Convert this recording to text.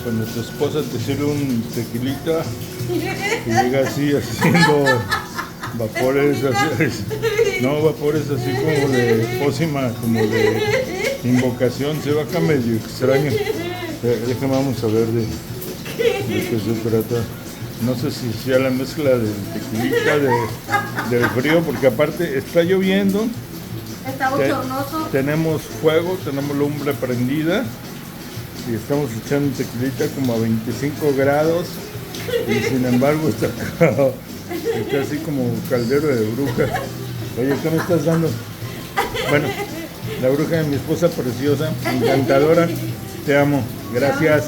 cuando tu esposa te sirve un tequilita y llega así haciendo vapores así, no vapores así como de pócima, como de invocación, se va acá medio extraño. Déjame, vamos a ver de qué se trata. No sé si sea la mezcla del tequilita, del frío, porque aparte está lloviendo. Está bochornoso. Tenemos fuego, tenemos lumbre prendida y estamos echando tequilita como a 25 grados y sin embargo está así como caldero de bruja. Oye, ¿qué me estás dando? Bueno, la bruja de mi esposa preciosa, encantadora, te amo, gracias.